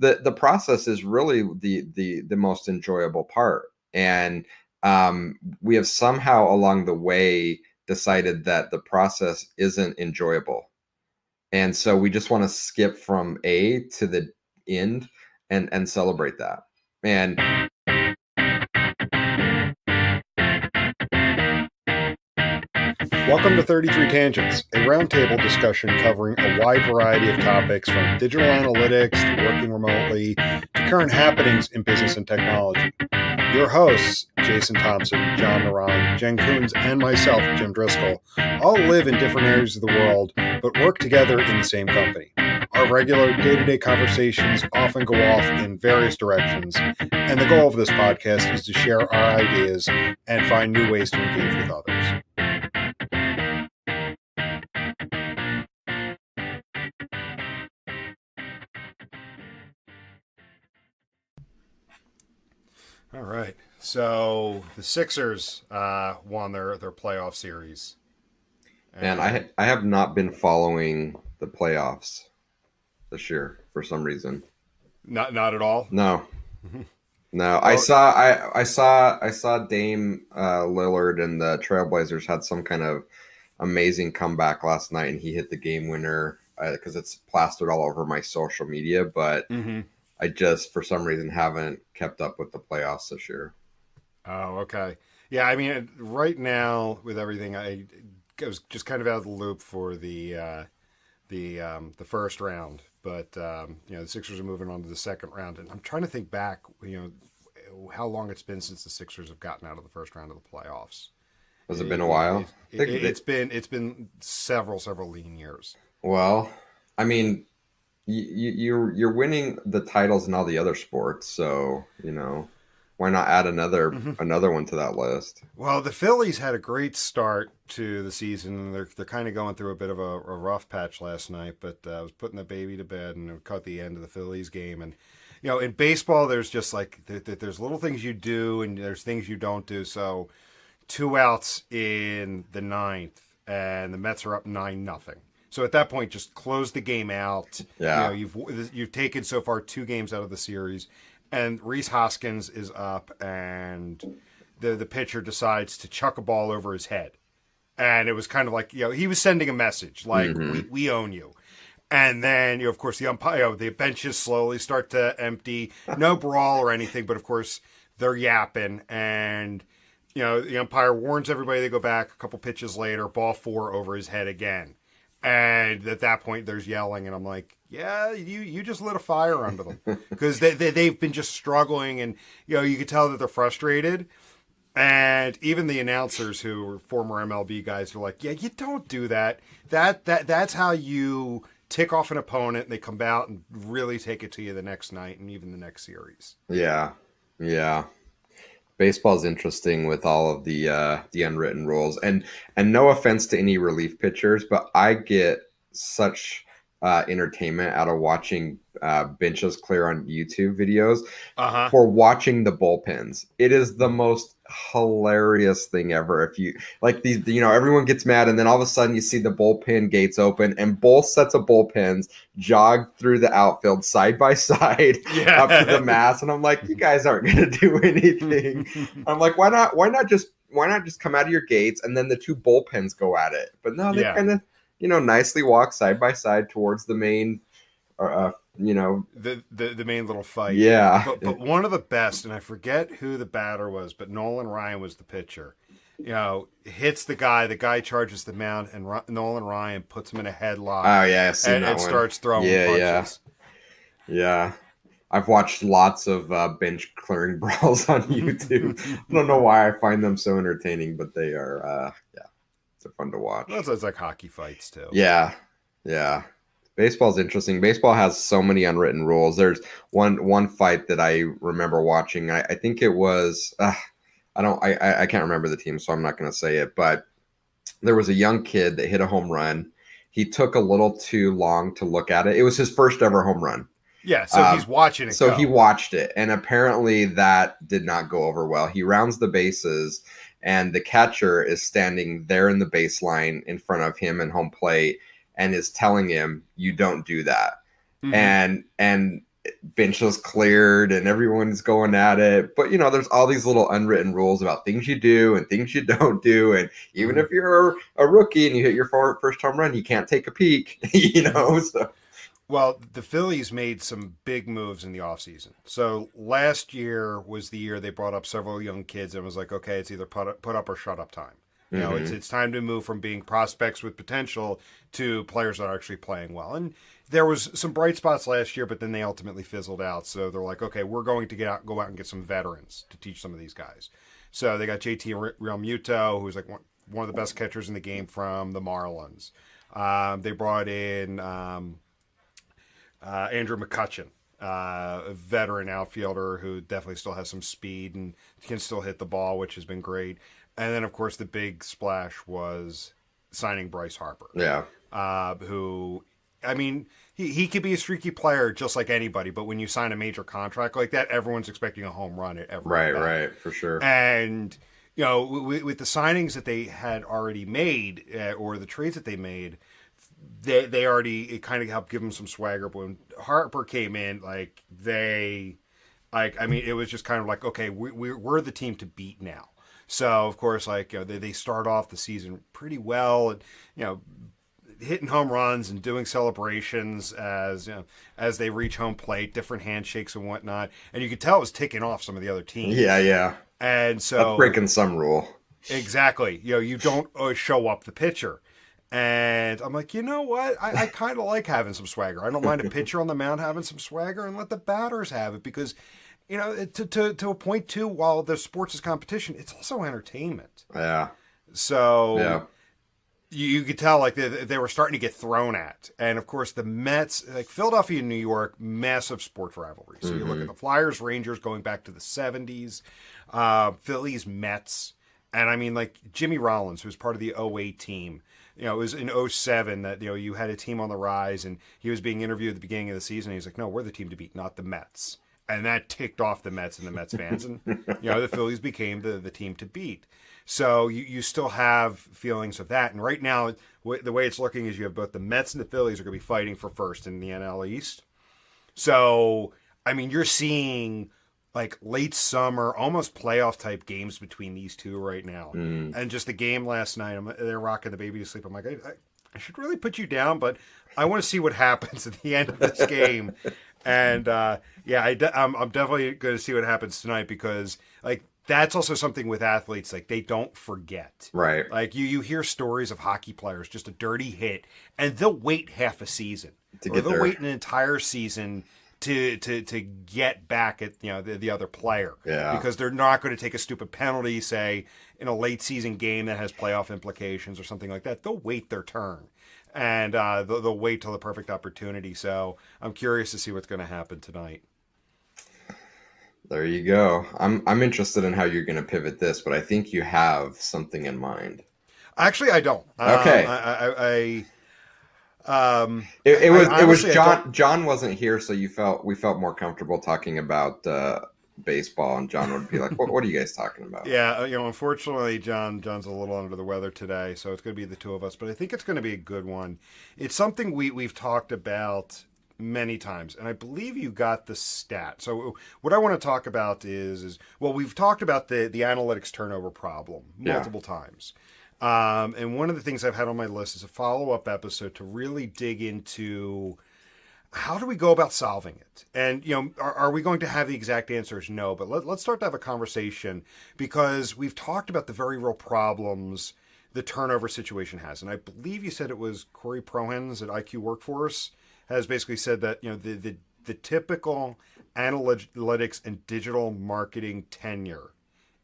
the process is really the most enjoyable part. And we have somehow along the way decided that the process isn't enjoyable. And so we just want to skip from A to the end and celebrate that. And welcome to 33 Tangents, a roundtable discussion covering a wide variety of topics from digital analytics to working remotely to current happenings in business and technology. Your hosts, Jason Thompson, John Naran, Jen Coons, and myself, Jim Driscoll, all live in different areas of the world, but work together in the same company. Our regular day-to-day conversations often go off in various directions, and the goal of this podcast is to share our ideas and find new ways to engage with others. All right. So the Sixers won their playoff series. And I have not been following the playoffs this year for some reason. Not at all. No. No, I saw Dame Lillard and the Trailblazers had some kind of amazing comeback last night, and he hit the game winner because it's plastered all over my social media. But I just, for some reason, haven't kept up with the playoffs this year. Oh, okay. Yeah, I mean, right now with everything, I was just kind of out of the loop for the first round, but the Sixers are moving on to the second round, and I'm trying to think back, how long it's been since the Sixers have gotten out of the first round of the playoffs. Has it been a while? It's been several lean years. Well, I mean, you're winning the titles in all the other sports, so why not add another one to that list? Well, the Phillies had a great start to the season. They're kind of going through a bit of a rough patch last night, but I was putting the baby to bed and caught the end of the Phillies game. And in baseball, there's just like there's little things you do and there's things you don't do. So 2 outs in the ninth, and the Mets are up 9-0. So at that point, just close the game out. Yeah. You've taken so far 2 games out of the series, and Rhys Hoskins is up, and the pitcher decides to chuck a ball over his head, and it was kind of like he was sending a message like we own you. And then of course the umpire, the benches slowly start to empty. No brawl or anything, but of course they're yapping, and the umpire warns everybody. They go back a couple pitches later, ball 4 over his head again. And at that point, there's yelling, and I'm like, yeah, you just lit a fire under them. Because they've been just struggling, and, you can tell that they're frustrated. And even the announcers who are former MLB guys are like, yeah, you don't do that. That's how you tick off an opponent, and they come out and really take it to you the next night and even the next series. Yeah. Baseball's interesting with all of the unwritten rules, and no offense to any relief pitchers, but I get such entertainment out of watching benches clear on YouTube videos for watching the bullpens. It is the most hilarious thing ever. If you like these, everyone gets mad, and then all of a sudden you see the bullpen gates open, and both sets of bullpens jog through the outfield side by side up to the mast, and I'm like, you guys aren't going to do anything. I'm like, why not just come out of your gates, and then the 2 bullpens go at it? But no, they kind of nicely walk side by side towards the main, the main little fight. Yeah. But one of the best, and I forget who the batter was, but Nolan Ryan was the pitcher. Hits the guy charges the mound, and Nolan Ryan puts him in a headlock. Oh yeah, I've seen that and one. Starts throwing punches. Yeah. I've watched lots of bench clearing brawls on YouTube. I don't know why I find them so entertaining, but they are, they're fun to watch. Well, it's like hockey fights too. Yeah. Baseball's interesting. Baseball has so many unwritten rules. There's one fight that I remember watching. I think it was I can't remember the team, so I'm not going to say it. But there was a young kid that hit a home run. He took a little too long to look at it. It was his first ever home run. Yeah, so he's watching it. So he watched it, and apparently that did not go over well. He rounds the bases, and the catcher is standing there in the baseline in front of him and home plate, and is telling him, "You don't do that." And benches cleared and everyone's going at it. But there's all these little unwritten rules about things you do and things you don't do. And even Mm-hmm. if you're a rookie and you hit your first home run, you can't take a peek. Mm-hmm. So Well, the Phillies made some big moves in the offseason. So last year was the year they brought up several young kids and was like, okay, it's either put up or shut up time. hmm It's time to move from being prospects with potential to players that are actually playing well. And there was some bright spots last year, but then they ultimately fizzled out. So they're like, okay, we're going to go out and get some veterans to teach some of these guys. So they got JT Realmuto, who's like one of the best catchers in the game from the Marlins. They brought in Andrew McCutchen, a veteran outfielder who definitely still has some speed and can still hit the ball, which has been great. And then, of course, the big splash was signing Bryce Harper, yeah, who, I mean, he could be a streaky player just like anybody, but when you sign a major contract like that, everyone's expecting a home run at every right, bat. right, for sure. And, with the signings that they had already made or the trades that they made, they already, it kind of helped give them some swagger. But when Harper came in, I mean, it was just kind of like, okay, we're the team to beat now. So of course, they start off the season pretty well, and hitting home runs and doing celebrations as they reach home plate, different handshakes and whatnot, and you could tell it was ticking off some of the other teams. Yeah, yeah. And That's so breaking some rule. exactly, you don't show up the pitcher. And I'm like, you know what? I kind of like having some swagger. I don't mind a pitcher on the mound having some swagger, and let the batters have it because, to a point too, while the sports is competition, it's also entertainment. Yeah, So yeah. you could tell like they were starting to get thrown at. And of course, the Mets, like Philadelphia and New York, massive sports rivalry. So you look at the Flyers, Rangers going back to the 70s, Phillies, Mets. And I mean, like Jimmy Rollins, who's part of the '08 team. It was in '07 that, you had a team on the rise, and he was being interviewed at the beginning of the season. And he's like, no, we're the team to beat, not the Mets. And that ticked off the Mets and the Mets fans. And, the Phillies became the team to beat. So you still have feelings of that. And right now, the way it's looking is you have both the Mets and the Phillies are going to be fighting for first in the NL East. So, I mean, you're seeing like late summer, almost playoff type games between these two right now. And just the game last night, they're rocking the baby to sleep. I'm like, I should really put you down, but I want to see what happens at the end of this game. And I'm definitely going to see what happens tonight because like that's also something with athletes, like they don't forget. Right. Like you hear stories of hockey players, just a dirty hit, and they'll wait half a season, or they'll wait an entire season to get back at the other player, because they're not going to take a stupid penalty, say in a late season game that has playoff implications or something like that. They'll wait their turn, and they'll wait till the perfect opportunity. So I'm curious to see what's going to happen tonight. There you go. I'm interested in how you're going to pivot this, but I think you have something in mind. Actually, I don't. Okay. I It was honestly, John wasn't here, so we felt more comfortable talking about baseball, and John would be like, "What are you guys talking about?" Yeah, unfortunately, John's a little under the weather today, so it's going to be the two of us. But I think it's going to be a good one. It's something we've talked about many times, and I believe you got the stat. So what I want to talk about is we've talked about the analytics turnover problem multiple times. And one of the things I've had on my list is a follow-up episode to really dig into how do we go about solving it? And, are we going to have the exact answers? No, but let's start to have a conversation because we've talked about the very real problems the turnover situation has. And I believe you said it was Corey Prohens at IQ Workforce has basically said that, the typical analytics and digital marketing tenure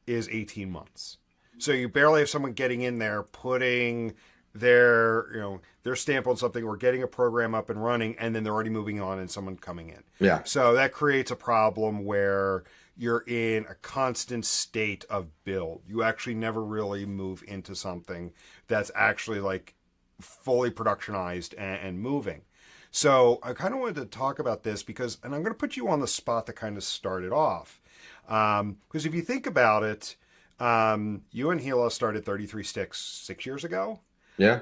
is 18 months. So you barely have someone getting in there, putting their stamp on something or getting a program up and running, and then they're already moving on and someone coming in. Yeah. So that creates a problem where you're in a constant state of build. You actually never really move into something that's actually like fully productionized and moving. So I kind of wanted to talk about this because, and I'm going to put you on the spot to kind of start it off. Because if you think about it, you and Gila started 33 Sticks 6 years ago. Yeah.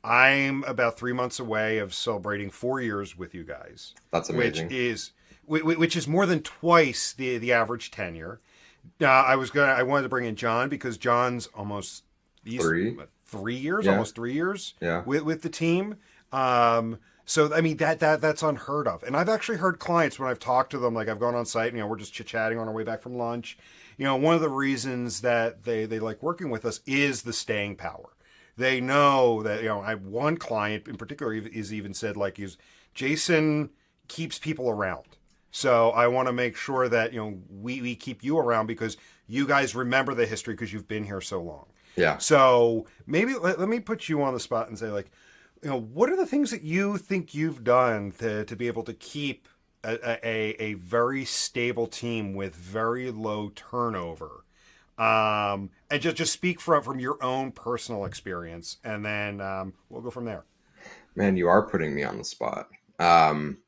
I'm about 3 months away of celebrating 4 years with you guys, That's which amazing. is which is more than twice the average tenure. I wanted to bring in John because John's almost these Three. 3 years, Yeah. almost 3 years Yeah. with the team. So I mean that's unheard of. And I've actually heard clients when I've talked to them, like I've gone on site, we're just chit chatting on our way back from lunch. One of the reasons that they like working with us is the staying power. They know that I have one client in particular is even said like Jason keeps people around. So I want to make sure that we keep you around because you guys remember the history because you've been here so long. Yeah. So maybe let me put you on the spot and say like, what are the things that you think you've done to be able to keep a very stable team with very low turnover? And just speak from your own personal experience, and then we'll go from there. Man, you are putting me on the spot. Um,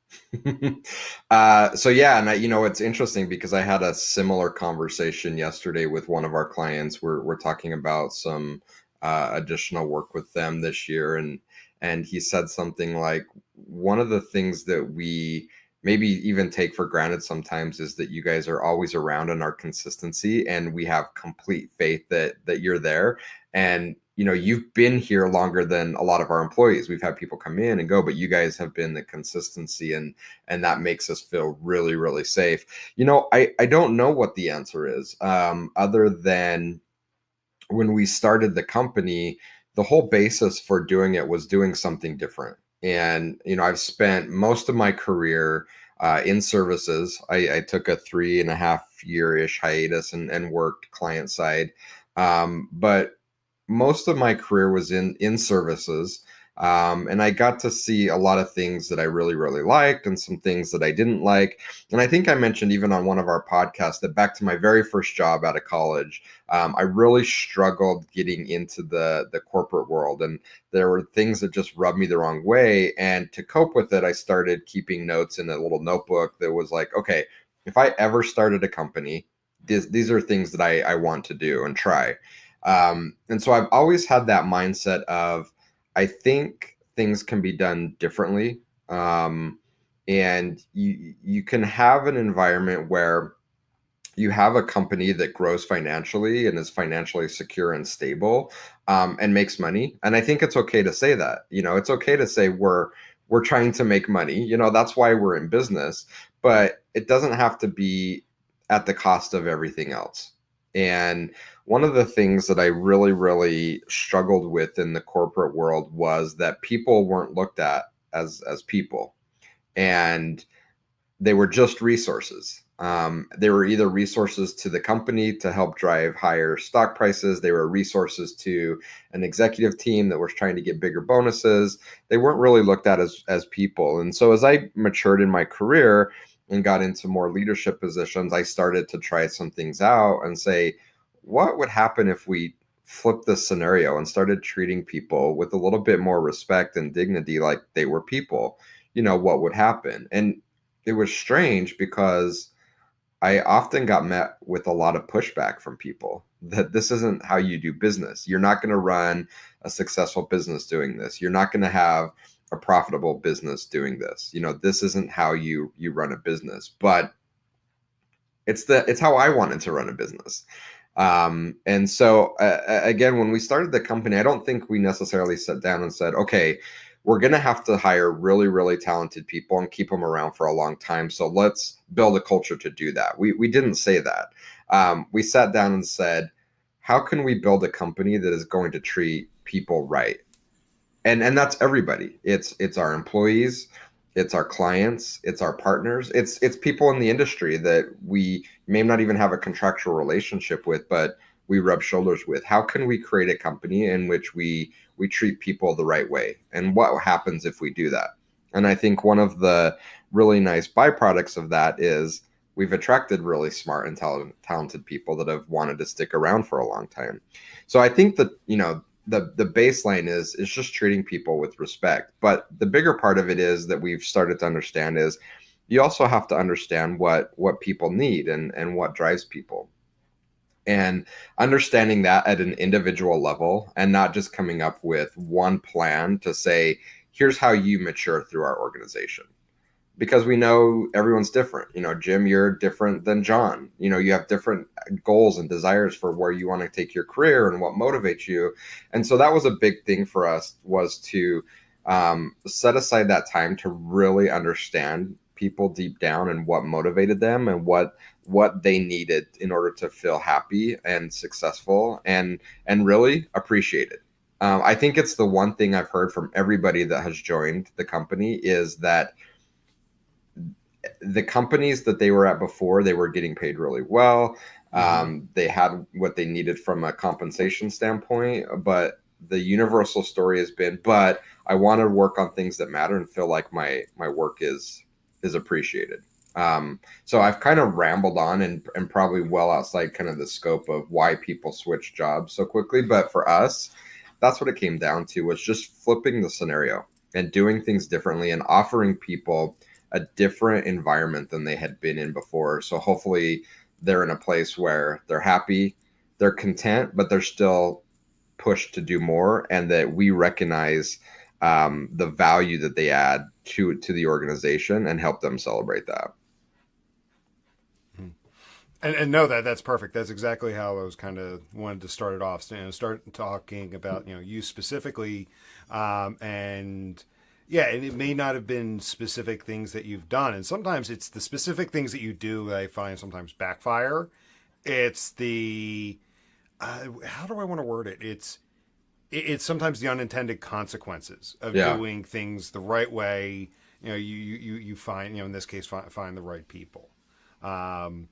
so yeah, and it's interesting because I had a similar conversation yesterday with one of our clients. We're talking about some additional work with them this year, and he said something like one of the things that we maybe even take for granted sometimes is that you guys are always around and our consistency, and we have complete faith that you're there. And you've been here longer than a lot of our employees. We've had people come in and go, but you guys have been the consistency, and that makes us feel really, really safe. I don't know what the answer is, other than when we started the company, the whole basis for doing it was doing something different. And I've spent most of my career in services. I took a 3.5 year-ish hiatus and worked client side, but most of my career was in services. And I got to see a lot of things that I really, really liked and some things that I didn't like. And I think I mentioned even on one of our podcasts that back to my very first job out of college, I really struggled getting into the corporate world. And there were things that just rubbed me the wrong way. And to cope with it, I started keeping notes in a little notebook that was like, okay, if I ever started a company, these are things that I want to do and try. And so I've always had that mindset of, I think things can be done differently. And you can have an environment where you have a company that grows financially and is financially secure and stable, and makes money. And I think it's okay to say that. It's okay to say we're trying to make money. That's why we're in business, but it doesn't have to be at the cost of everything else. And one of the things that I really, really struggled with in the corporate world was that people weren't looked at as people, and they were just resources. They were either resources to the company to help drive higher stock prices. They were resources to an executive team that was trying to get bigger bonuses. They weren't really looked at as people. And so as I matured in my career and got into more leadership positions, I started to try some things out and say, what would happen if we flipped this scenario and started treating people with a little bit more respect and dignity like they were people? What would happen? And it was strange because I often got met with a lot of pushback from people that this isn't how you do business. You're not going to run a successful business doing this. You're not going to have a profitable business doing this. This isn't how you run a business. But it's how I wanted to run a business. And so again, when we started the company, I don't think we necessarily sat down and said, okay, we're going to have to hire really, really talented people and keep them around for a long time. So let's build a culture to do that. We didn't say that. We sat down and said, how can we build a company that is going to treat people right? And that's everybody. It's our employees, it's our clients, it's our partners, it's people in the industry that we may not even have a contractual relationship with, but we rub shoulders with. How can we create a company in which we treat people the right way, and what happens if we do that? And I think one of the really nice byproducts of that is we've attracted really smart and talented people that have wanted to stick around for a long time. So I think that the baseline is just treating people with respect. But the bigger part of it is that we've started to understand is you also have to understand what people need and what drives people. And understanding that at an individual level and not just coming up with one plan to say, here's how you mature through our organization. Because we know everyone's different. Jim, you're different than John. You have different goals and desires for where you want to take your career and what motivates you. And so that was a big thing for us, was to set aside that time to really understand people deep down and what motivated them and what they needed in order to feel happy and successful and really appreciated. I think it's the one thing I've heard from everybody that has joined the company is that the companies that they were at before, they were getting paid really well. They had what they needed from a compensation standpoint, but the universal story has been, but I want to work on things that matter and feel like my work is appreciated. So I've kind of rambled on and probably well outside kind of the scope of why people switch jobs so quickly. But for us, that's what it came down to, was just flipping the scenario and doing things differently and offering people a different environment than they had been in before. So hopefully they're in a place where they're happy, they're content, but they're still pushed to do more, and that we recognize the value that they add to the organization and help them celebrate that. And no, that's perfect. That's exactly how I was kind of wanted to start it off. So, start talking about you specifically, and yeah, and it may not have been specific things that you've done, and sometimes it's the specific things that you do that I find sometimes backfire. It's the how do I want to word it? It's sometimes the unintended consequences of Yeah. doing things the right way. You find in this case find the right people. Um,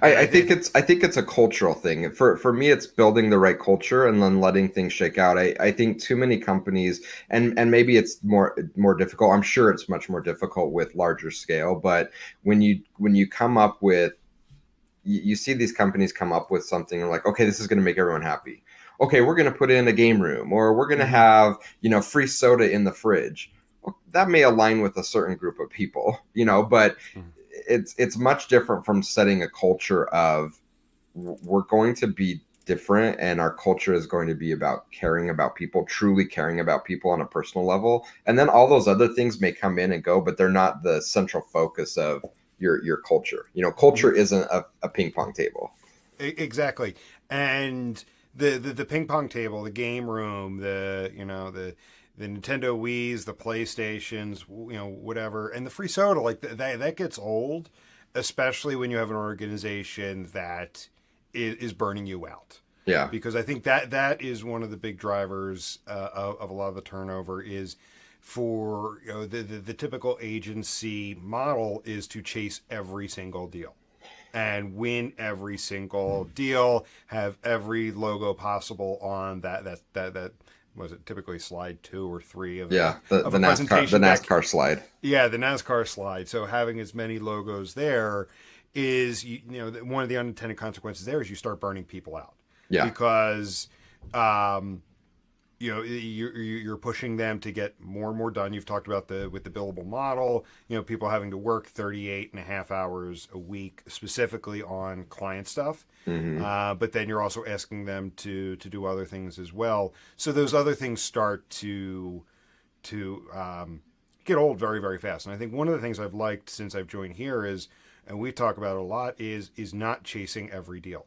I I think think it's a cultural thing. For me, it's building the right culture and then letting things shake out. I think too many companies, and maybe it's more difficult. I'm sure it's much more difficult with larger scale. But when you come up with, you see these companies come up with something like, okay, this is going to make everyone happy. Okay, we're going to put in a game room, or we're going to mhm. have free soda in the fridge. Well, that may align with a certain group of people, but Mhm. it's much different from setting a culture of, we're going to be different, and our culture is going to be about caring about people, truly caring about people on a personal level. And then all those other things may come in and go, but they're not the central focus of your culture. Culture isn't a ping pong table. Exactly. And the ping pong table, the game room, the Nintendo Wii's, the PlayStations, whatever, and the free soda, like that gets old, especially when you have an organization that is burning you out. Yeah. Because I think that is one of the big drivers of a lot of the turnover is for the typical agency model is to chase every single deal and win every single deal, have every logo possible on that was it typically slide 2 or 3 of Yeah, the a NASCAR the presentation deck. NASCAR slide. Yeah, the NASCAR slide. So having as many logos there is one of the unintended consequences there is you start burning people out Yeah. because um, you're pushing them to get more and more done. You've talked about with the billable model, people having to work 38 and a half hours a week specifically on client stuff. Hmm. But then you're also asking them to do other things as well. So those other things start to get old very, very fast. And I think one of the things I've liked since I've joined here is, and we talk about it a lot, is not chasing every deal,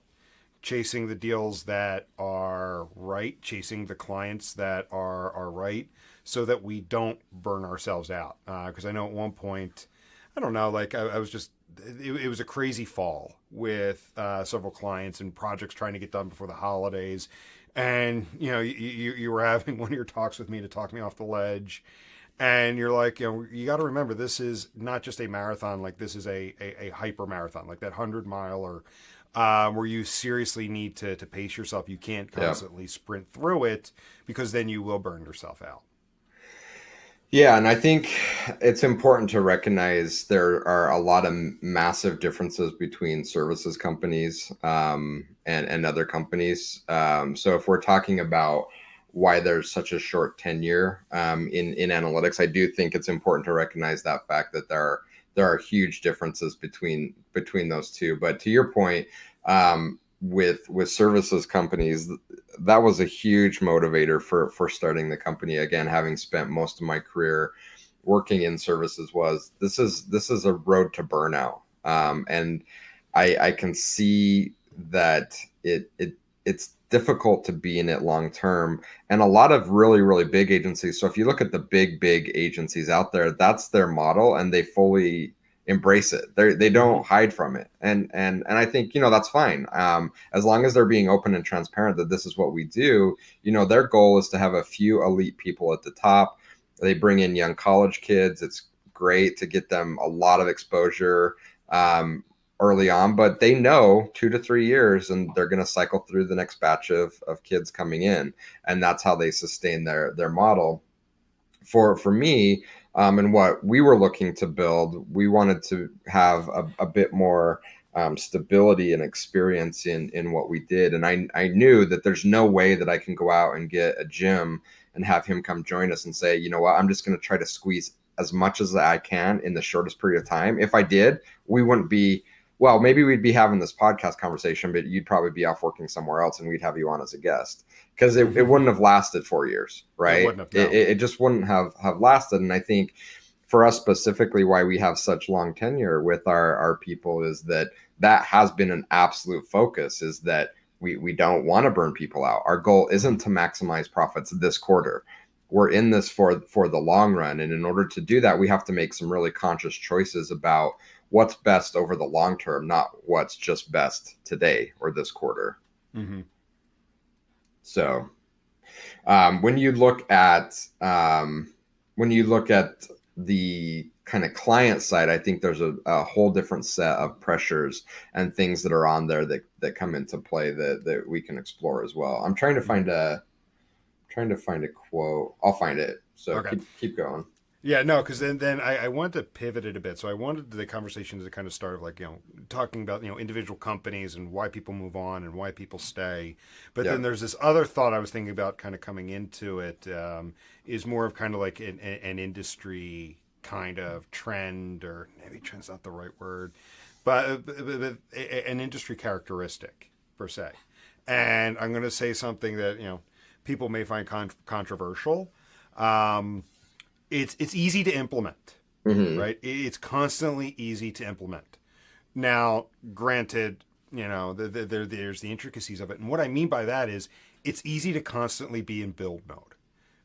chasing the deals that are right, chasing the clients that are right, so that we don't burn ourselves out. Because I know at one point, I don't know, like I was just, it was a crazy fall with several clients and projects trying to get done before the holidays. And you were having one of your talks with me to talk me off the ledge, and you're like, you got to remember, this is not just a marathon. Like this is a hyper marathon, like that 100 mile or where you seriously need to pace yourself. You can't Yeah. constantly sprint through it because then you will burn yourself out. Yeah, and I think it's important to recognize there are a lot of massive differences between services companies and other companies. So if we're talking about why there's such a short tenure in analytics, I do think it's important to recognize that fact that there are huge differences between those two. But to your point, with services companies, that was a huge motivator for starting the company. Again, having spent most of my career working in services, was this is a road to burnout. And I can see that it's difficult to be in it long term. And a lot of really, really big agencies. So if you look at the big agencies out there, that's their model, and they fully embrace it. They don't hide from it. And I think, that's fine. As long as they're being open and transparent that this is what we do. Their goal is to have a few elite people at the top. They bring in young college kids. It's great to get them a lot of exposure early on, but they know 2 to 3 years and they're going to cycle through the next batch of kids coming in. And that's how they sustain their model. For me, and what we were looking to build, we wanted to have a bit more stability and experience in what we did. And I knew that there's no way that I can go out and get a Jim and have him come join us and say, you know what, I'm just going to try to squeeze as much as I can in the shortest period of time. If I did, we wouldn't be, well, maybe we'd be having this podcast conversation, but you'd probably be off working somewhere else and we'd have you on as a guest, because it wouldn't have lasted 4 years, right? It wouldn't have, no. It just wouldn't have lasted. And I think for us specifically, why we have such long tenure with our people is that has been an absolute focus, is that we don't want to burn people out. Our goal isn't to maximize profits this quarter. We're in this for the long run. And in order to do that, we have to make some really conscious choices about what's best over the long term, not what's just best today or this quarter. Mm-hmm. So when you look at the kind of client side, I think there's a whole different set of pressures and things that are on there that come into play that we can explore as well. I'm trying to find a quote. I'll find it. So Okay. keep going. Yeah, no, because then I wanted to pivot it a bit. So I wanted the conversation to kind of start like, talking about, individual companies and why people move on and why people stay. But then there's this other thought I was thinking about kind of coming into it, is more of kind of like an industry kind of trend, or maybe trend's not the right word, but an industry characteristic per se. And I'm going to say something that, people may find controversial. It's easy to implement, right? It's constantly easy to implement. Now, granted, there's the intricacies of it. And what I mean by that is it's easy to constantly be in build mode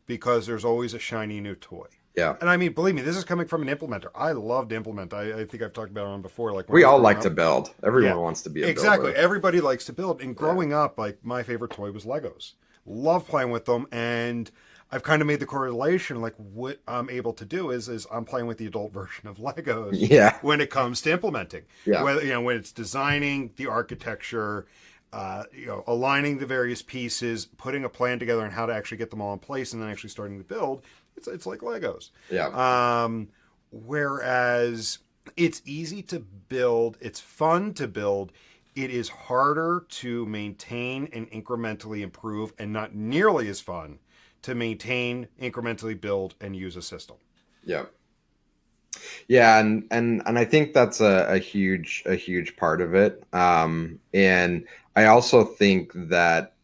because there's always a shiny new toy. Yeah. And I mean, believe me, this is coming from an implementer. I love to implement. I think I've talked about it on before. Like, we all like to build. Everyone wants to be a builder. Exactly. Everybody likes to build. And growing up, like, my favorite toy was Legos. Love playing with them. And I've kind of made the correlation, like what I'm able to do is I'm playing with the adult version of Legos when it comes to implementing. Yeah. Whether, when it's designing the architecture, aligning the various pieces, putting a plan together on how to actually get them all in place, and then actually starting to build, it's like Legos. Yeah. Whereas it's easy to build, it's fun to build, it is harder to maintain and incrementally improve, and not nearly as fun to maintain, incrementally build, and use a system. Yeah. Yeah, and I think that's a huge part of it. And I also think that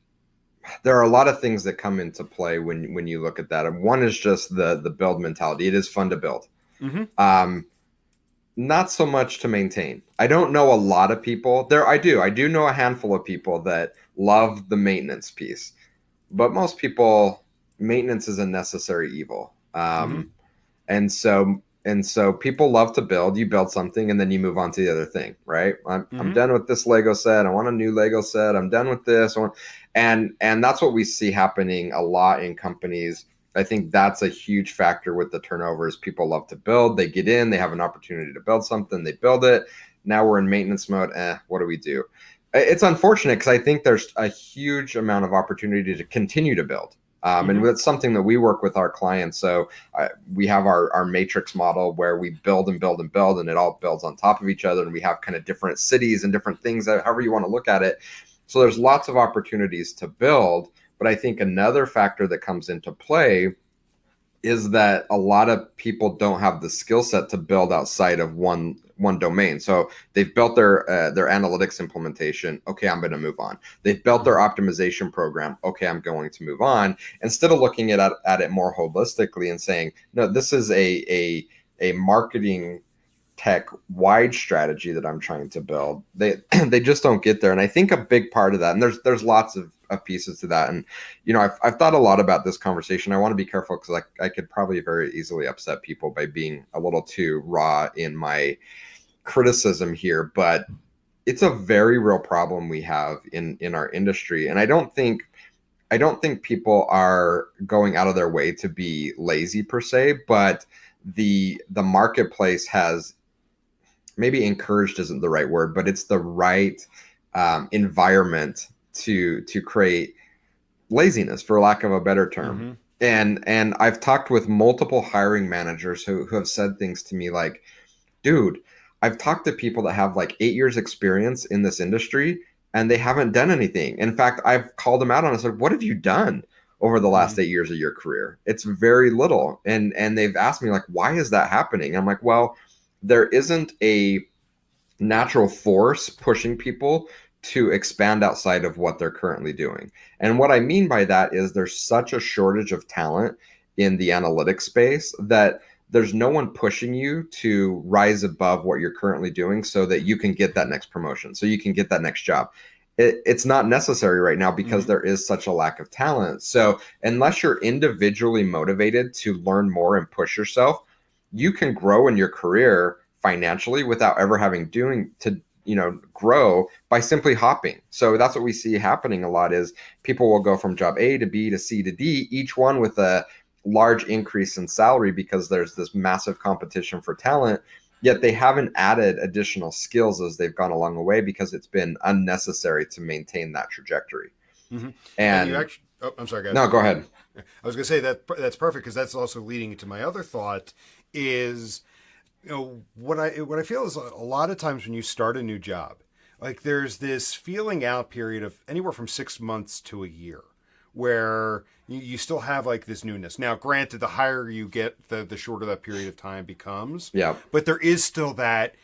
there are a lot of things that come into play when you look at that. And one is just the build mentality. It is fun to build. Mm-hmm. Not so much to maintain. I don't know a lot of people there. I do know a handful of people that love the maintenance piece, but most people, maintenance is a necessary evil. And so people love to build. You build something and then you move on to the other thing, right? I'm done with this Lego set. I want a new Lego set. I'm done with this. And that's what we see happening a lot in companies. I think that's a huge factor with the turnovers. People love to build. They get in, they have an opportunity to build something, they build it. Now we're in maintenance mode. What do we do? It's unfortunate because I think there's a huge amount of opportunity to continue to build. And that's something that we work with our clients. So we have our matrix model where we build and build and build, and it all builds on top of each other. And we have kind of different cities and different things, however you want to look at it. So there's lots of opportunities to build. But I think another factor that comes into play is that a lot of people don't have the skill set to build outside of one one domain. So they've built their analytics implementation. Okay, I'm going to move on. They've built their optimization program. Okay, I'm going to move on. Instead of looking at it more holistically and saying, no, this is a marketing tech wide strategy that I'm trying to build. They just don't get there. And I think a big part of that, and there's lots of pieces to that. And, I've thought a lot about this conversation. I want to be careful because I could probably very easily upset people by being a little too raw in my criticism here, but it's a very real problem we have in our industry. And I don't think people are going out of their way to be lazy per se, but the marketplace has, maybe encouraged isn't the right word, but it's the right environment to create laziness, for lack of a better term. Mm-hmm. And I've talked with multiple hiring managers who have said things to me like, dude, I've talked to people that have like 8 years experience in this industry and they haven't done anything. In fact, I've called them out on it. I said, what have you done over the last 8 years of your career? It's very little. And they've asked me like, why is that happening? I'm like, well, there isn't a natural force pushing people to expand outside of what they're currently doing. And what I mean by that is there's such a shortage of talent in the analytics space that there's no one pushing you to rise above what you're currently doing so that you can get that next promotion, so you can get that next job. It's not necessary right now because there is such a lack of talent. So unless you're individually motivated to learn more and push yourself, you can grow in your career financially without ever having to grow by simply hopping. So that's what we see happening a lot is people will go from job A to B to C to D, each one with a large increase in salary because there's this massive competition for talent, yet they haven't added additional skills as they've gone along the way because it's been unnecessary to maintain that trajectory. Mm-hmm. And you And actually, oh, I'm sorry, guys. no, go ahead. I was going to say that's perfect because that's also leading into my other thought is, what I feel is a lot of times when you start a new job, like there's this feeling out period of anywhere from 6 months to a year where you still have like this newness. Now, granted, the higher you get, the shorter that period of time becomes. Yeah. But there is still that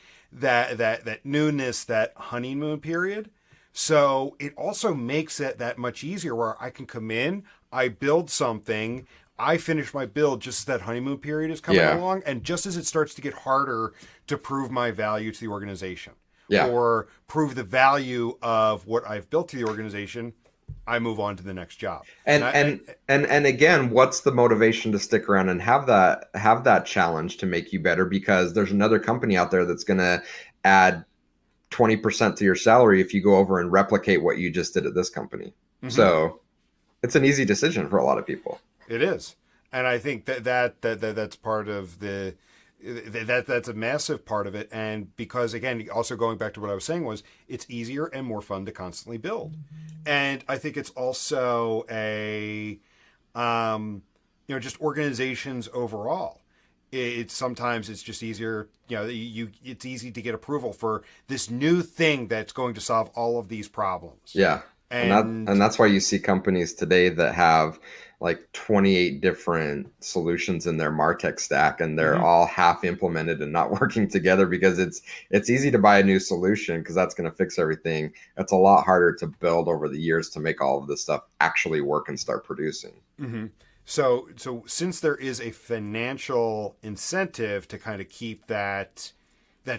newness, that honeymoon period. So it also makes it that much easier where I can come in, I build something, I finish my build just as that honeymoon period is coming along, and just as it starts to get harder to prove my value to the organization or prove the value of what I've built to the organization, I move on to the next job. And again, what's the motivation to stick around and have that challenge to make you better? Because there's another company out there that's going to add 20% to your salary if you go over and replicate what you just did at this company. Mm-hmm. So it's an easy decision for a lot of people. It is. And I think that's part of that's a massive part of it. And because, again, also going back to what I was saying was it's easier and more fun to constantly build. And I think it's also just organizations overall. Sometimes it's just easier, it's easy to get approval for this new thing that's going to solve all of these problems. Yeah. And that's why you see companies today that have like 28 different solutions in their MarTech stack, and they're all half implemented and not working together because it's easy to buy a new solution because that's going to fix everything. It's a lot harder to build over the years to make all of this stuff actually work and start producing. Mm-hmm. So since there is a financial incentive to kind of keep that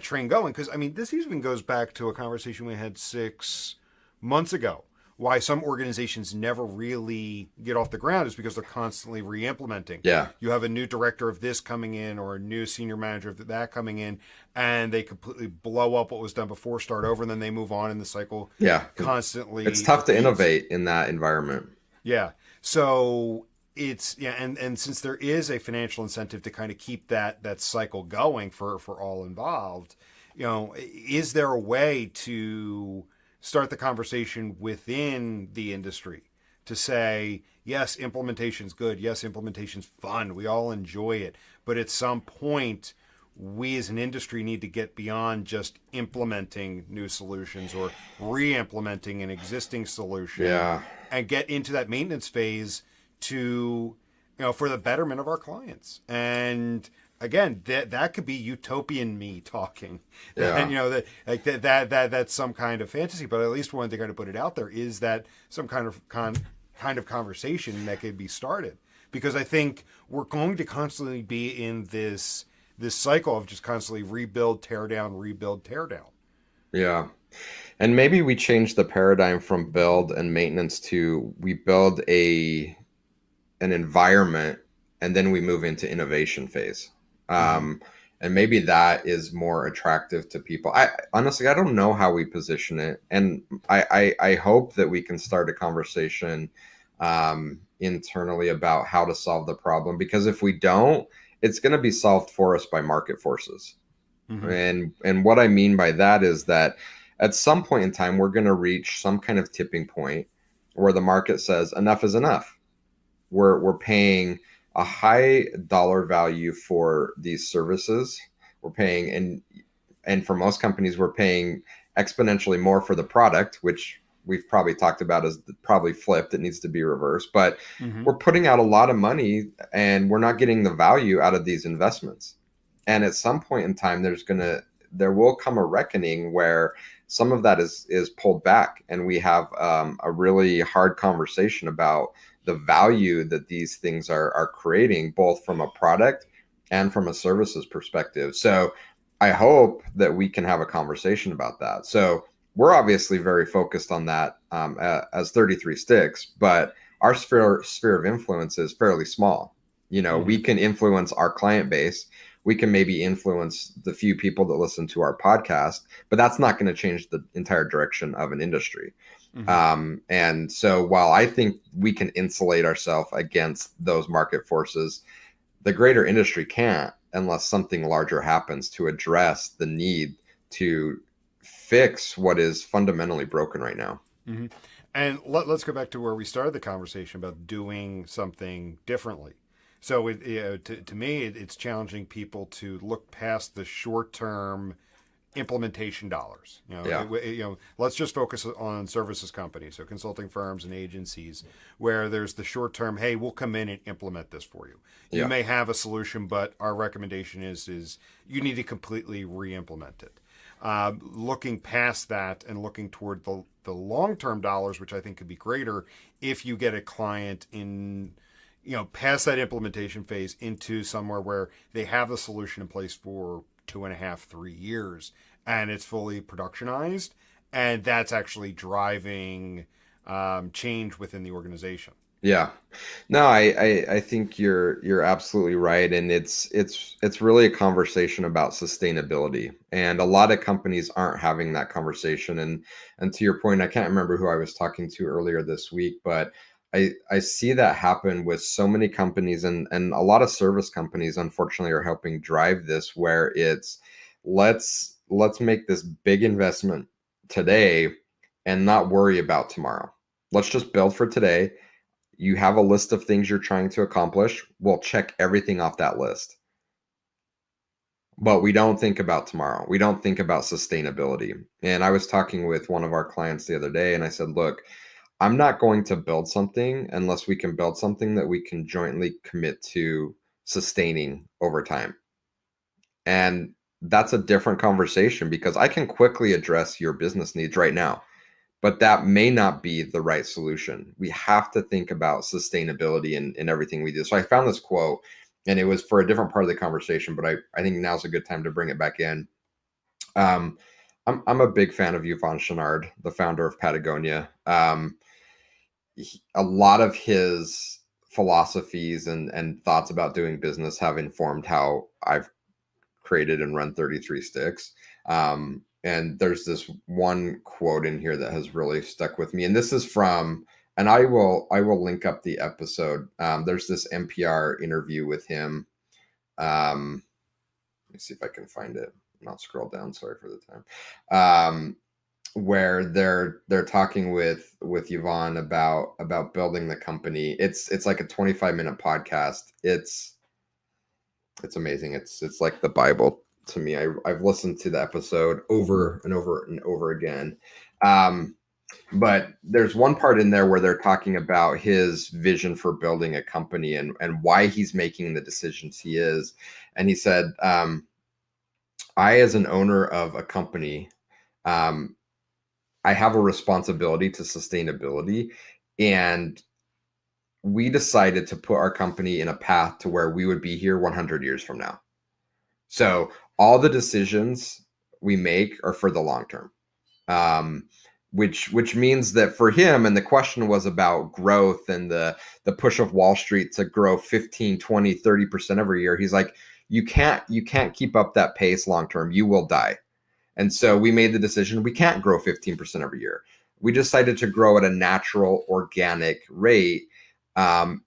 train going, because I mean, this even goes back to a conversation we had 6 months ago. Why some organizations never really get off the ground is because they're constantly re-implementing. Yeah. You have a new director of this coming in or a new senior manager of that coming in, and they completely blow up what was done before, start over, and then they move on in the cycle. Yeah. Constantly. It's tough to innovate in that environment. Yeah. So it's, and since there is a financial incentive to kind of keep that cycle going for all involved, is there a way to start the conversation within the industry to say, yes, implementation's good. Yes, implementation's fun. We all enjoy it. But at some point, we as an industry need to get beyond just implementing new solutions or re-implementing an existing solution and get into that maintenance phase to, for the betterment of our clients. And again, that could be utopian me talking, and Yeah. you know that like that's some kind of fantasy. But at least when they're going to put it out there, is that some kind of conversation that could be started? Because I think we're going to constantly be in this cycle of just constantly rebuild, tear down. Yeah. And maybe we change the paradigm from build and maintenance to we build an environment and then we move into innovation phase. Mm-hmm. And maybe that is more attractive to people. I honestly I don't know how we position it, and I hope that we can start a conversation internally about how to solve the problem. Because if we don't, it's going to be solved for us by market forces. Mm-hmm. And what I mean by that is that at some point in time we're going to reach some kind of tipping point where the market says enough is enough. We're paying a high dollar value for these services. We're paying and for most companies we're paying exponentially more for the product, which we've probably talked about as probably flipped. It needs to be reversed, but Mm-hmm. we're putting out a lot of money and we're not getting the value out of these investments. And at some point in time there will come a reckoning where some of that is pulled back and we have a really hard conversation about the value that these things are creating, both from a product and from a services perspective. So I hope that we can have a conversation about that. So we're obviously very focused on that as 33 Sticks, but our sphere of influence is fairly small. You know, Mm-hmm. we can influence our client base. We can maybe influence the few people that listen to our podcast, but that's not going to change the entire direction of an industry. Mm-hmm. And so while I think we can insulate ourselves against those market forces, the greater industry can't unless something larger happens to address the need to fix what is fundamentally broken right now. Mm-hmm. And us go back to where we started the conversation about doing something differently. So, to me, it's challenging people to look past the short term implementation dollars. Yeah. Let's just focus on services companies, so consulting firms and agencies, where there's the short term. Hey, we'll come in and implement this for you. You Yeah. may have a solution, but our recommendation is you need to completely re-implement it. Looking past that and looking toward the long term dollars, which I think could be greater if you get a client in past that implementation phase into somewhere where they have the solution in place for 2.5, 3 years, and it's fully productionized, and that's actually driving change within the organization. Yeah. No, I think you're absolutely right. And it's really a conversation about sustainability. And a lot of companies aren't having that conversation. And to your point, I can't remember who I was talking to earlier this week, but I see that happen with so many companies and a lot of service companies unfortunately are helping drive this where it's let's make this big investment today and not worry about tomorrow. Let's just build for today. You have a list of things you're trying to accomplish. We'll check everything off that list. But we don't think about tomorrow. We don't think about sustainability. And I was talking with one of our clients the other day, and I said, look, I'm not going to build something unless we can build something that we can jointly commit to sustaining over time. And that's a different conversation because I can quickly address your business needs right now, but that may not be the right solution. We have to think about sustainability in everything we do. So I found this quote and it was for a different part of the conversation, but I think now's a good time to bring it back in. Um, I'm a big fan of Yvon Chouinard, the founder of Patagonia. A lot of his philosophies and thoughts about doing business have informed how I've created and run 33 Sticks. And there's this one quote in here that has really stuck with me. And this is from, and I will link up the episode. There's this NPR interview with him. Let me see if I can find it. I'll scroll down. Sorry for the time. Where they're talking with Yvonne about building the company. It's like a 25-minute podcast. It's amazing. It's like the Bible to me. I've listened to the episode over and over and over again. Um, But there's one part in there where they're talking about his vision for building a company and why he's making the decisions he is. And he said, I, as an owner of a company, um, I have a responsibility to sustainability. And we decided to put our company in a path to where we would be here 100 years from now. So all the decisions we make are for the long term. um, which means that for him, and the question was about growth and the push of Wall Street to grow 15, 20, 30% every year. He's like, you can't keep up that pace long term. You will die. And so we made the decision we can't grow 15% every year. We decided to grow at a natural, organic rate, and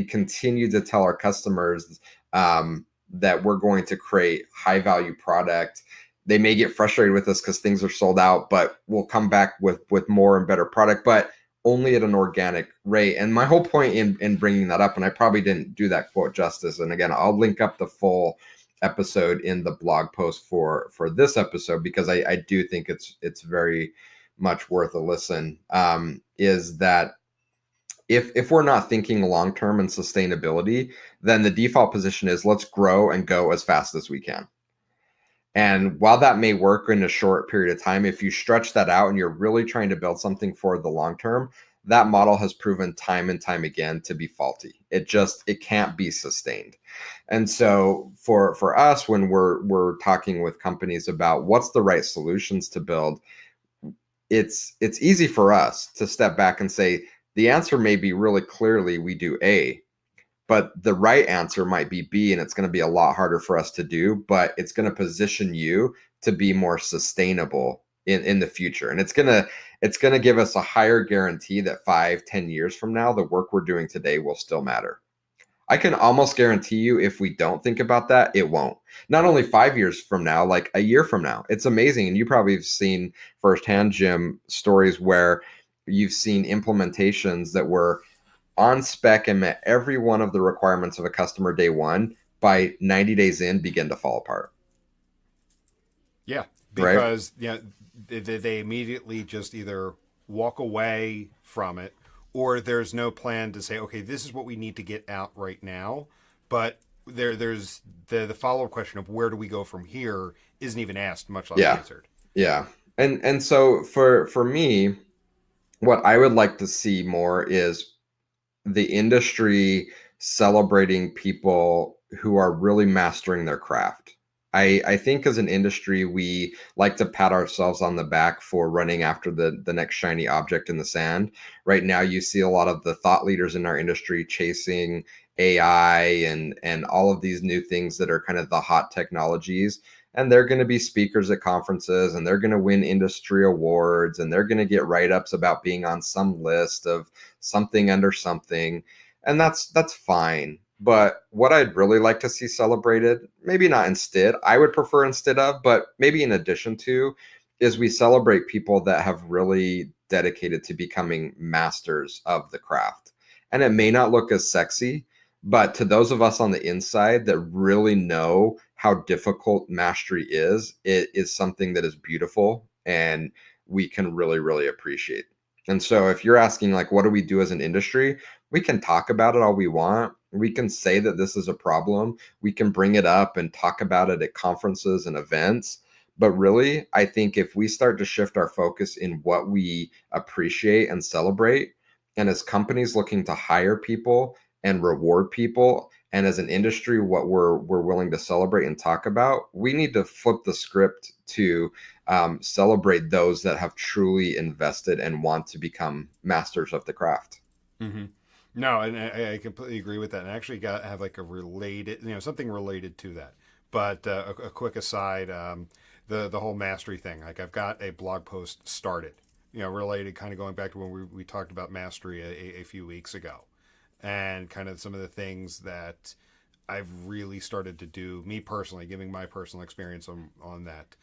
continue to tell our customers that we're going to create high value product. They may get frustrated with us because things are sold out, but we'll come back with more and better product, but only at an organic rate. And my whole point in bringing that up, and I probably didn't do that quote justice. And again, I'll link up the full episode in the blog post for this episode because I do think it's very much worth a listen. Is that if we're not thinking long term and sustainability, then the default position is let's grow and go as fast as we can. And while that may work in a short period of time, if you stretch that out and you're really trying to build something for the long term, that model has proven time and time again to be faulty. It can't be sustained. And so for us, when we're talking with companies about what's the right solutions to build, it's easy for us to step back and say the answer may be really clearly we do A, but the right answer might be B, and it's going to be a lot harder for us to do, but it's going to position you to be more sustainable in the future. And it's going to give us a higher guarantee that 5, 10 years from now, the work we're doing today will still matter. I can almost guarantee you if we don't think about that, it won't. Not only 5 years from now, like a year from now. It's amazing. And you probably have seen firsthand, Jim, stories where you've seen implementations that were on spec and met every one of the requirements of a customer day one, by 90 days in begin to fall apart. Yeah, Right. because they immediately just either walk away from it, or there's no plan to say, okay, this is what we need to get out right now. But there's the follow up question of where do we go from here isn't even asked, much less Yeah. answered. Yeah. And so for me, what I would like to see more is the industry celebrating people who are really mastering their craft. I think as an industry, we like to pat ourselves on the back for running after the next shiny object in the sand. Right now, you see a lot of the thought leaders in our industry chasing AI and all of these new things that are kind of the hot technologies. And they're going to be speakers at conferences and they're going to win industry awards and they're going to get write-ups about being on some list of something under something, and that's fine. But what I'd really like to see celebrated, maybe not instead, I would prefer instead of, but maybe in addition to, is we celebrate people that have really dedicated to becoming masters of the craft. And it may not look as sexy, but to those of us on the inside that really know how difficult mastery is, it is something that is beautiful and we can really, really appreciate. And so if you're asking like what do we do as an industry, we can talk about it all we want. We can say that this is a problem. We can bring it up and talk about it at conferences and events. But really, I think if we start to shift our focus in what we appreciate and celebrate, and as companies looking to hire people and reward people, and as an industry, what we're willing to celebrate and talk about, we need to flip the script to celebrate those that have truly invested and want to become masters of the craft. Mm-hmm. No, and I completely agree with that. And I actually got have like a related, something related to that. But a quick aside, the whole mastery thing. Like I've got a blog post started, related, kind of going back to when we talked about mastery a few weeks ago, and kind of some of the things that I've really started to do, me personally, giving my personal experience on that.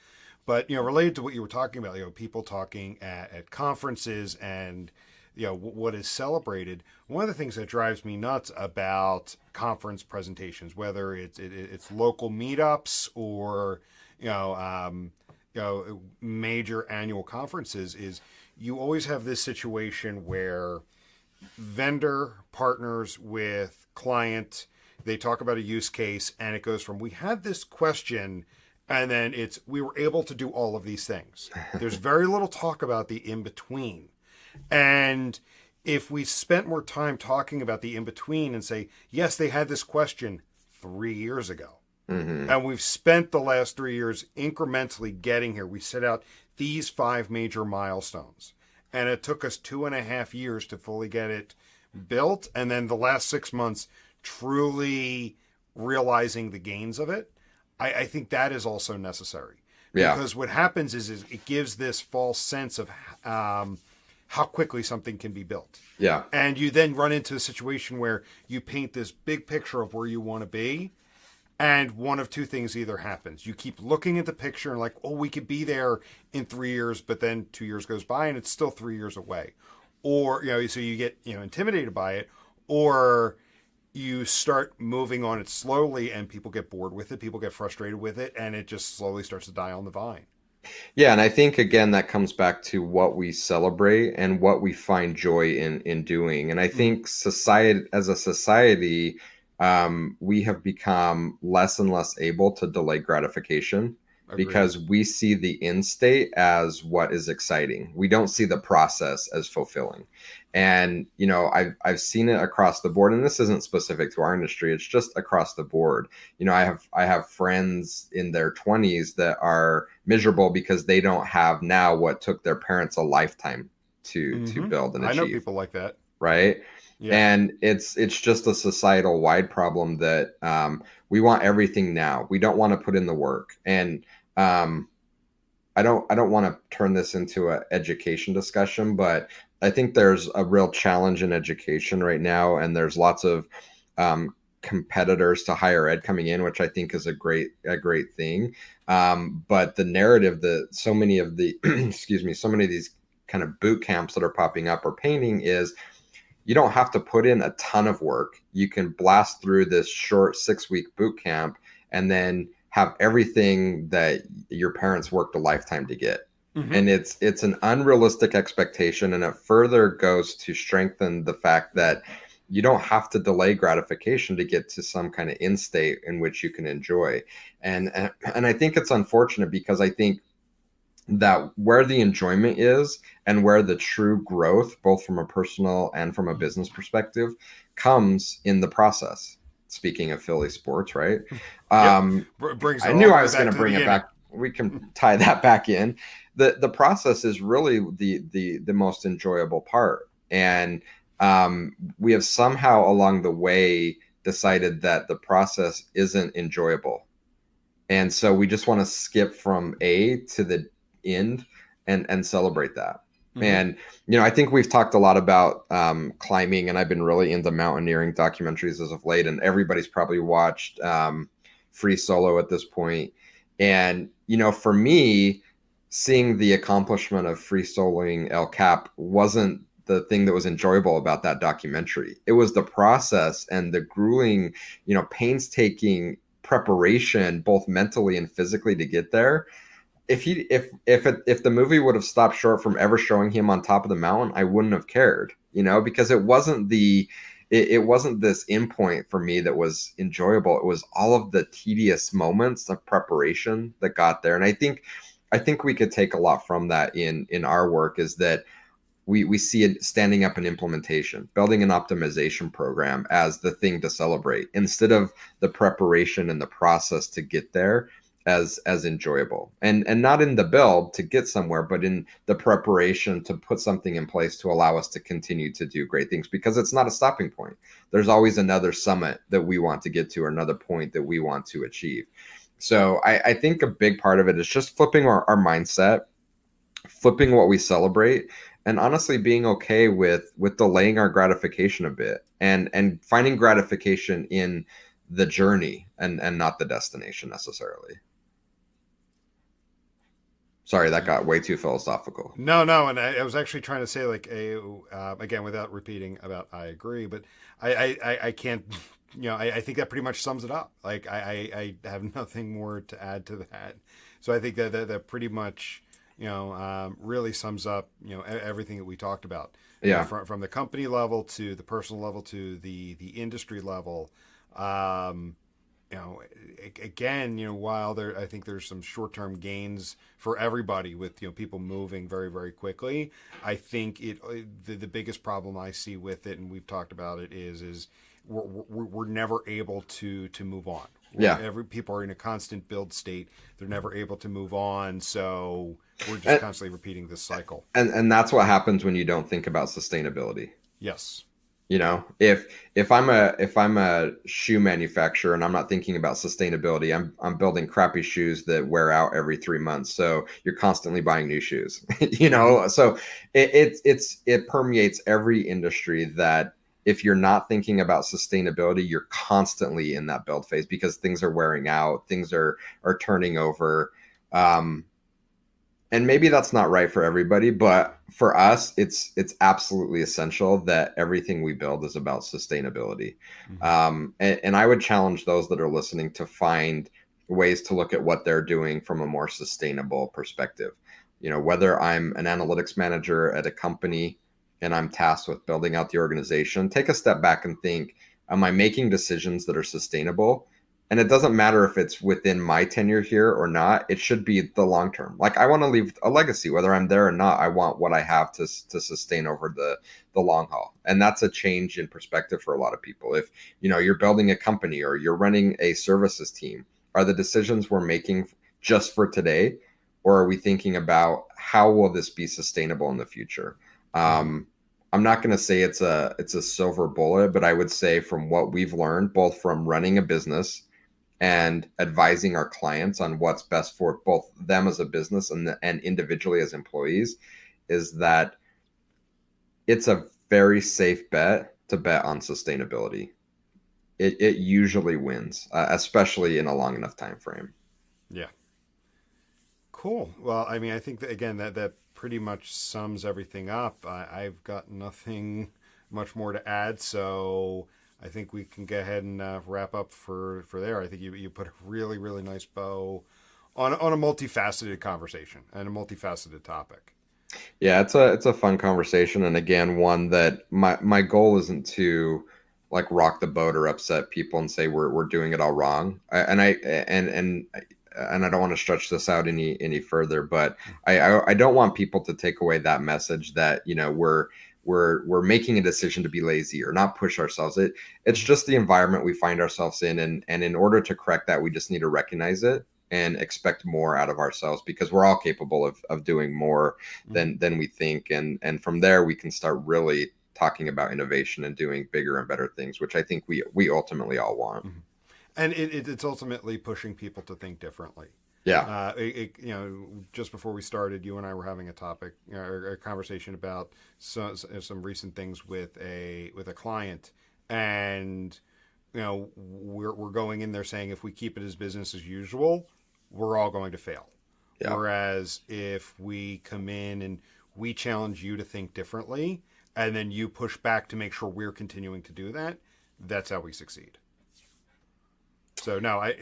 But related to what you were talking about, people talking at conferences and what is celebrated. One of the things that drives me nuts about conference presentations, whether it's local meetups or major annual conferences is you always have this situation where vendor partners with client, they talk about a use case, and it goes from we had this question, and then it's we were able to do all of these things. There's very little talk about the in between. And if we spent more time talking about the in between and say, yes, they had this question 3 years ago. Mm-hmm. And we've spent the last 3 years incrementally getting here. We set out these 5 major milestones. And it took us 2.5 years to fully get it built. And then the last 6 months truly realizing the gains of it. I think that is also necessary. Yeah. Because what happens is it gives this false sense of how quickly something can be built. Yeah. And you then run into a situation where you paint this big picture of where you want to be. And one of two things either happens. You keep looking at the picture and like, oh, we could be there in 3 years, but then 2 years goes by and it's still 3 years away. Or, so you get, intimidated by it, or you start moving on it slowly and people get bored with it, people get frustrated with it, and it just slowly starts to die on the vine. Yeah, and I think again that comes back to what we celebrate and what we find joy in doing. And I think society, as a society, we have become less and less able to delay gratification. Agreed. Because we see the end state as what is exciting. We don't see the process as fulfilling. And I've seen it across the board, and this isn't specific to our industry. It's just across the board. I have friends in their 20s that are miserable because they don't have now what took their parents a lifetime to build and achieve. I know people like that. Right. Yeah. And it's just a societal wide problem that we want everything now. We don't want to put in the work. And I don't want to turn this into an education discussion, but I think there's a real challenge in education right now, and there's lots of competitors to higher ed coming in, which I think is a great thing. But the narrative that so many of the so many of these kind of boot camps that are popping up or painting is you don't have to put in a ton of work. You can blast through this short 6-week boot camp and then have everything that your parents worked a lifetime to get. Mm-hmm. And it's an unrealistic expectation, and it further goes to strengthen the fact that you don't have to delay gratification to get to some kind of end state in which you can enjoy. And I think it's unfortunate because I think that where the enjoyment is and where the true growth, both from a personal and from a business perspective, comes in the process. Speaking of Philly sports, right? I knew I was going to bring it back. We can tie that back in. The process is really the most enjoyable part. And we have somehow along the way decided that the process isn't enjoyable. And so we just want to skip from A to the end and celebrate that. Mm-hmm. And, I think we've talked a lot about climbing, and I've been really into mountaineering documentaries as of late, and everybody's probably watched Free Solo at this point. And, for me, seeing the accomplishment of free soloing El Cap wasn't the thing that was enjoyable about that documentary. It was the process and the grueling, painstaking preparation, both mentally and physically, to get there. If the movie would have stopped short from ever showing him on top of the mountain, I wouldn't have cared, because it wasn't it wasn't this endpoint for me that was enjoyable. It was all of the tedious moments of preparation that got there. And I think we could take a lot from that in our work, is that we see it standing up an implementation, building an optimization program as the thing to celebrate, instead of the preparation and the process to get there as enjoyable, and not in the build to get somewhere, but in the preparation to put something in place to allow us to continue to do great things, because it's not a stopping point. There's always another summit that we want to get to, or another point that we want to achieve. So I think a big part of it is just flipping our mindset, flipping what we celebrate, and honestly being okay with delaying our gratification a bit, and finding gratification in the journey and not the destination necessarily. Sorry, that got way too philosophical. No, and I was actually trying to say, like, again, without repeating about I agree, but I can't, I think that pretty much sums it up. Like, I have nothing more to add to that. So I think that pretty much, really sums up, everything that we talked about. Yeah. From the company level to the personal level to the industry level. Again, while I think there's some short-term gains for everybody with, people moving very, very quickly. I think the biggest problem I see with it, and we've talked about it, is we're never able to move on. Yeah. People are in a constant build state. They're never able to move on. So we're just constantly repeating this cycle. And that's what happens when you don't think about sustainability. Yes. If I'm a shoe manufacturer and I'm not thinking about sustainability, I'm building crappy shoes that wear out every 3 months. So you're constantly buying new shoes, So it permeates every industry that if you're not thinking about sustainability, you're constantly in that build phase because things are wearing out, things are turning over. And maybe that's not right for everybody, but for us, it's absolutely essential that everything we build is about sustainability. And I would challenge those that are listening to find ways to look at what they're doing from a more sustainable perspective. Whether I'm an analytics manager at a company and I'm tasked with building out the organization, take a step back and think, am I making decisions that are sustainable? And it doesn't matter if it's within my tenure here or not. It should be the long term. Like I want to leave a legacy, whether I'm there or not. I want what I have to sustain over the long haul. And that's a change in perspective for a lot of people. If you're building a company or you're running a services team, are the decisions we're making just for today, or are we thinking about how will this be sustainable in the future? I'm not going to say it's a silver bullet, but I would say from what we've learned, both from running a business and advising our clients on what's best for both them as a business and individually as employees, is that it's a very safe bet to bet on sustainability. It usually wins, especially in a long enough time frame. Yeah. Cool. Well, I mean, I think that, again, that pretty much sums everything up. I've got nothing much more to add, so I think we can go ahead and wrap up for there. I think you put a really, really nice bow on a multifaceted conversation and a multifaceted topic. Yeah, it's a fun conversation, and again, one that my goal isn't to like rock the boat or upset people and say we're doing it all wrong. I don't want to stretch this out any further, but I don't want people to take away that message that we're making a decision to be lazy or not push ourselves. It's just the environment we find ourselves in, and in order to correct that, we just need to recognize it and expect more out of ourselves, because we're all capable of doing more than we think, and from there we can start really talking about innovation and doing bigger and better things, which I think we ultimately all want. And it's ultimately pushing people to think differently. Yeah. Just before we started, you and I were having a conversation about some recent things with a client, and we're going in there saying if we keep it as business as usual, we're all going to fail. Yeah. Whereas if we come in and we challenge you to think differently, and then you push back to make sure we're continuing to do that, that's how we succeed. So no, I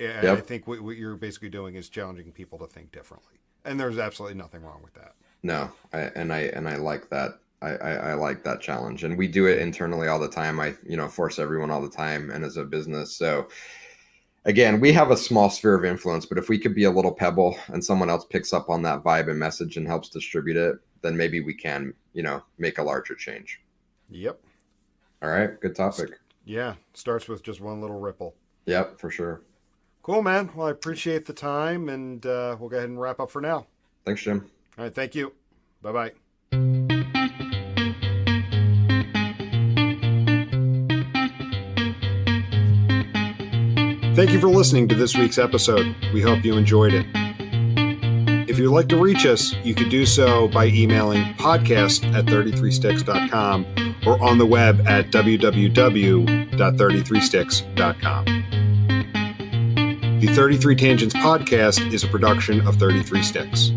think what you're basically doing is challenging people to think differently, and there's absolutely nothing wrong with that. No, I like that. I like that challenge, and we do it internally all the time. I force everyone all the time, and as a business. So again, we have a small sphere of influence, but if we could be a little pebble and someone else picks up on that vibe and message and helps distribute it, then maybe we can make a larger change. Yep. All right, good topic. Yeah, starts with just one little ripple. Yep, for sure. Cool, man. Well, I appreciate the time, and we'll go ahead and wrap up for now. Thanks, Jim. All right, thank you. Bye-bye. Thank you for listening to this week's episode. We hope you enjoyed it. If you'd like to reach us, you could do so by emailing podcast@33sticks.com or on the web at www.33sticks.com. The 33 Tangents podcast is a production of 33 Sticks.